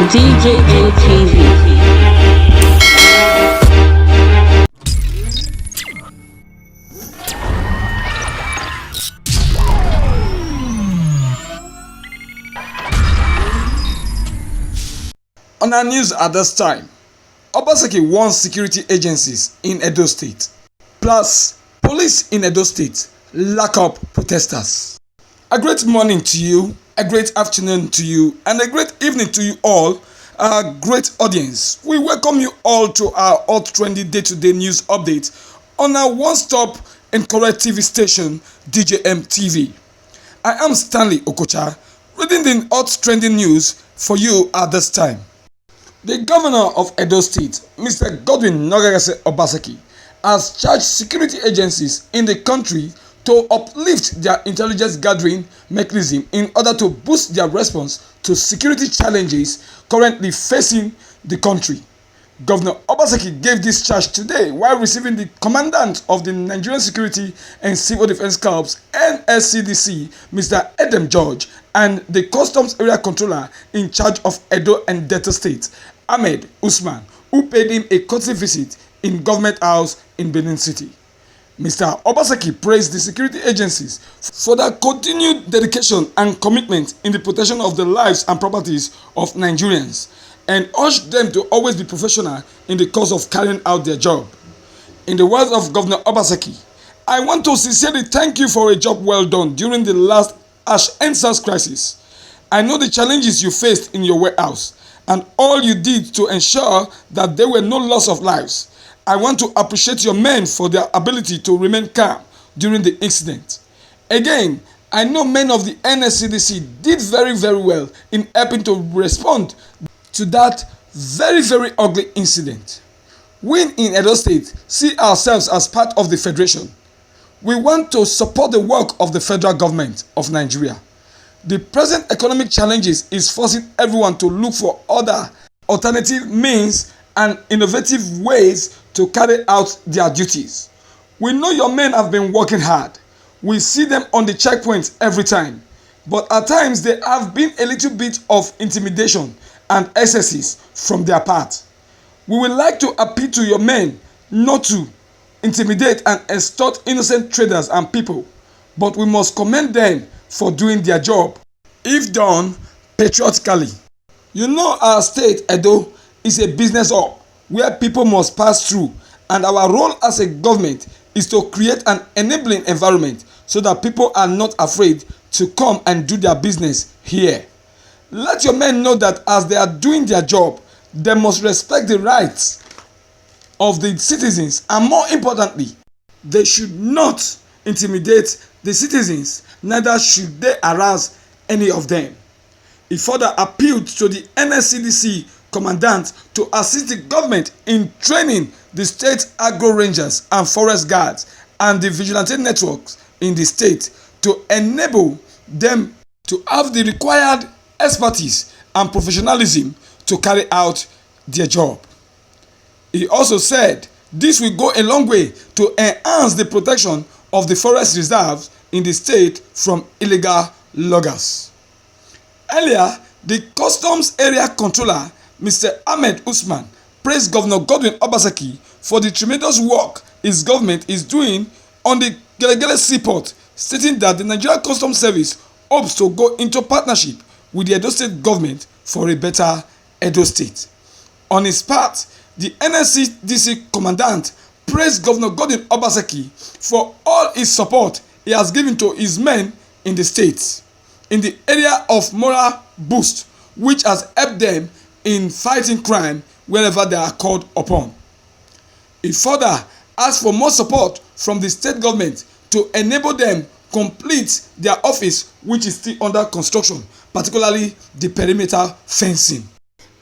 DJM TV. On our news at this time, Obaseki warns security agencies in Edo State. Plus, police in Edo State lock up protesters. A great morning to you, a great afternoon to you, and a great evening to you all, our great audience. We welcome you all to our hot trendy day-to-day news update on our one-stop and correct TV station, DJM TV. I am Stanley Okocha, reading the hot trending news for you at this time. The governor of Edo State, Mr. Godwin Obaseki, has charged security agencies in the country to uplift their intelligence gathering mechanism in order to boost their response to security challenges currently facing the country. Governor Obaseki gave this charge today while receiving the commandant of the Nigerian Security and Civil Defense Corps (NSCDC), Mr. Edem George, and the Customs Area Controller in charge of Edo and Delta State, Ahmed Usman, who paid him a courtesy visit in Government House in Benin City. Mr. Obaseki praised the security agencies for their continued dedication and commitment in the protection of the lives and properties of Nigerians, and urged them to always be professional in the course of carrying out their job. In the words of Governor Obaseki, "I want to sincerely thank you for a job well done during the last AS crisis. I know the challenges you faced in your warehouse and all you did to ensure that there were no loss of lives. I want to appreciate your men for their ability to remain calm during the incident. Again, I know men of the NSCDC did very well in helping to respond to that very ugly incident. We in Edo State see ourselves as part of the Federation. We want to support the work of the federal government of Nigeria. The present economic challenges is forcing everyone to look for other alternative means and innovative ways to carry out their duties. We know your men have been working hard. We see them on the checkpoints every time, but at times there have been a little bit of intimidation and excesses from their part. We would like to appeal to your men not to intimidate and extort innocent traders and people, but we must commend them for doing their job, if done patriotically. You know our state, Edo, is a business hub where people must pass through, and our role as a government is to create an enabling environment so that people are not afraid to come and do their business here. Let your men know that as they are doing their job, they must respect the rights of the citizens, and more importantly, they should not intimidate the citizens, neither should they harass any of them. He further appealed to the NSCDC commandant to assist the government in training the state agro rangers and forest guards and the vigilante networks in the state to enable them to have the required expertise and professionalism to carry out their job. He also said this will go a long way to enhance the protection of the forest reserves in the state from illegal loggers. Earlier, the Customs Area Controller, Mr. Ahmed Usman, praised Governor Godwin Obaseki for the tremendous work his government is doing on the Gelegele Seaport, stating that the Nigerian Customs Service hopes to go into partnership with the Edo State government for a better Edo State. On his part, the NSCDC commandant praised Governor Godwin Obaseki for all his support he has given to his men in the states in the area of moral boost, which has helped them in fighting crime wherever they are called upon. He further asked for more support from the state government to enable them complete their office, which is still under construction, particularly the perimeter fencing.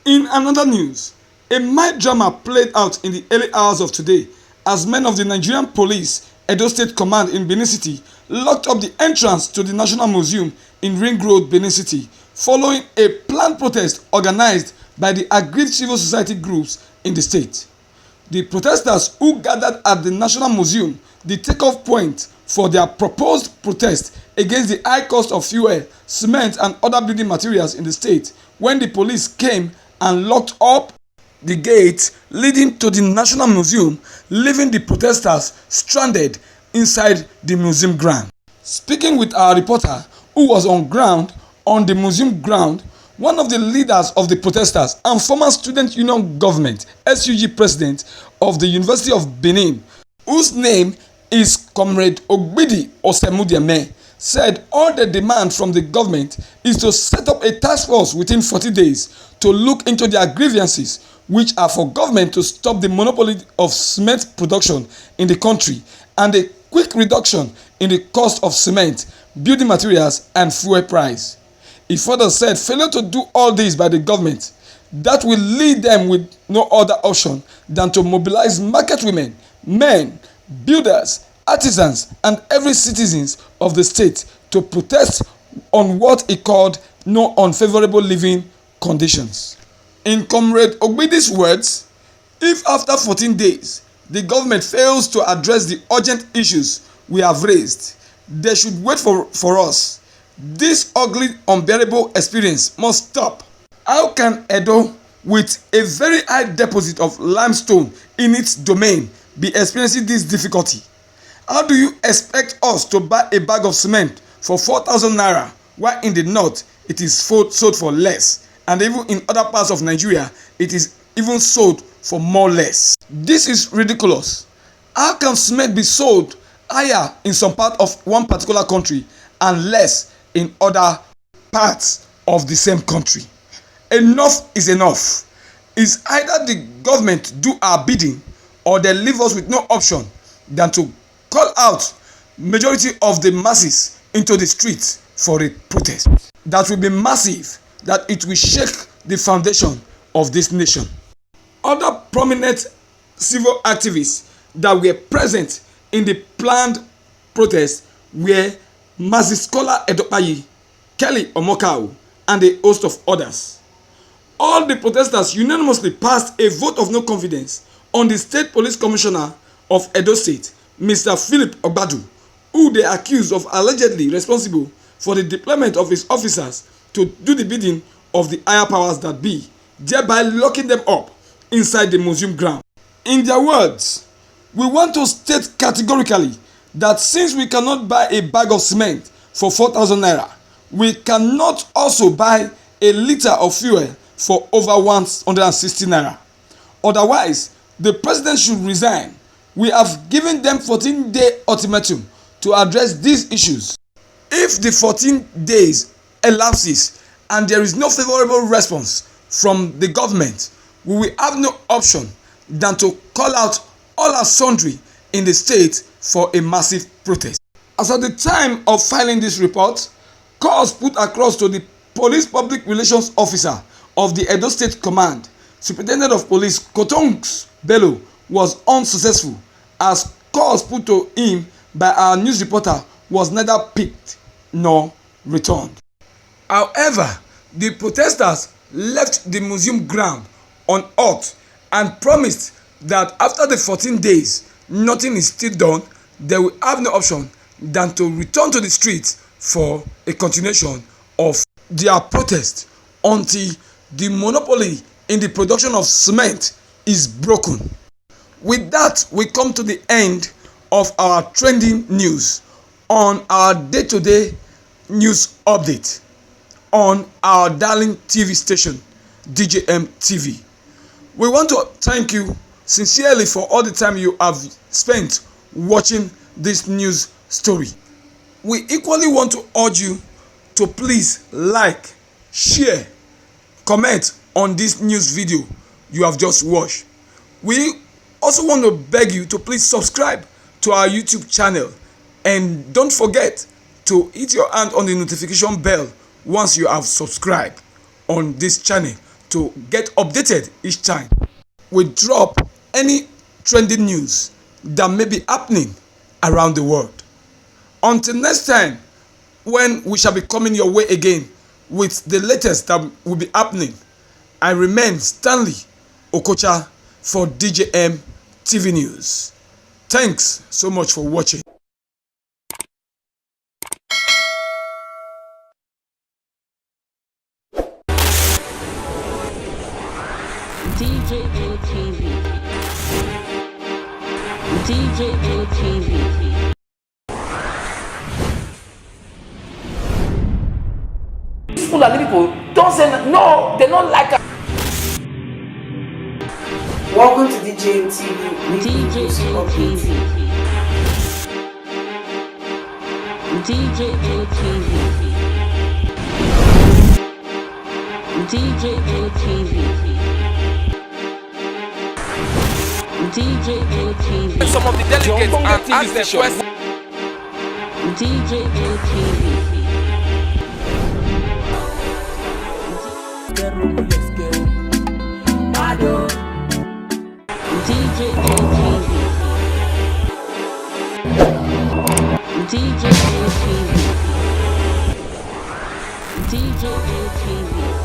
In another news, a mild drama played out in the early hours of today as men of the Nigerian Police Edo State Command in Benin City locked up the entrance to the National Museum in Ring Road, Benin City, following a planned protest organized by the aggrieved civil society groups in the state. The protesters who gathered at the National Museum, the takeoff point for their proposed protest against the high cost of fuel, cement and other building materials in the state, when the police came and locked up the gate leading to the National Museum, leaving the protesters stranded inside the museum ground. Speaking with our reporter who was on the museum ground, one of the leaders of the protesters and former Student Union Government (SUG) president of the University of Benin, whose name is Comrade Ogbidi Osemudieme, said all they demand from the government is to set up a task force within 40 days to look into their grievances, which are for government to stop the monopoly of cement production in the country and a quick reduction in the cost of cement, building materials and fuel price. He further said failure to do all this by the government, that will lead them with no other option than to mobilize market women, men, builders, artisans and every citizens of the state to protest on what he called no unfavorable living conditions. In Comrade Ogbidi's words, if after 14 days the government fails to address the urgent issues we have raised, they should wait for us. This ugly, unbearable experience must stop. How can Edo, with a very high deposit of limestone in its domain, be experiencing this difficulty? How do you expect us to buy a bag of cement for 4,000 naira while in the north it is sold for less, and even in other parts of Nigeria it is even sold for more less? This is ridiculous. How can cement be sold higher in some part of one particular country and less in other parts of the same country? Enough is enough. It's either the government do our bidding or they leave us with no option than to call out majority of the masses into the streets for a protest that will be massive, that it will shake the foundation of this nation. Other prominent civil activists that were present in the planned protest were Maziskola Edopayi, Kelly Omokao, and a host of others. All the protesters unanimously passed a vote of no confidence on the State Police Commissioner of Edo State, Mr. Philip Ogbadu, who they accused of allegedly responsible for the deployment of his officers to do the bidding of the higher powers that be, thereby locking them up inside the museum ground. In their words, we want to state categorically that since we cannot buy a bag of cement for 4,000 naira, we cannot also buy a liter of fuel for over 160 naira. Otherwise, the president should resign. We have given them 14-day ultimatum to address these issues. If the 14 days elapses and there is no favorable response from the government, we will have no option than to call out all our sundry in the state for a massive protest. As at the time of filing this report, calls put across to the Police Public Relations Officer of the Edo State Command, Superintendent of Police Kotongs Bello, was unsuccessful, as calls put to him by our news reporter was neither picked nor returned. However, the protesters left the museum ground unearthed and promised that after the 14 days nothing is still done, they will have no option than to return to the streets for a continuation of their protest until the monopoly in the production of cement is broken. With that, we come to the end of our trending news on our day-to-day news update on our darling TV station, DJM TV. We want to thank you sincerely for all the time you have spent watching this news story. We equally want to urge you to please like, share, comment on this news video you have just watched. We also want to beg you to please subscribe to our YouTube channel, and don't forget to hit your hand on the notification bell once you have subscribed on this channel to get updated each time we drop any trending news that may be happening around the world. Until next time, when we shall be coming your way again with the latest that will be happening, I remain Stanley Okocha for DJM TV News. Thanks so much for watching. DJM TV. DJM TV. People and people don't say no, they don't like it. Welcome to DJM TV. DJM TV. DJM TV. DJM TV. DJM TV. Some of the delegates and ask the question. DJM TV. DJM TV. DJM TV. DJM TV.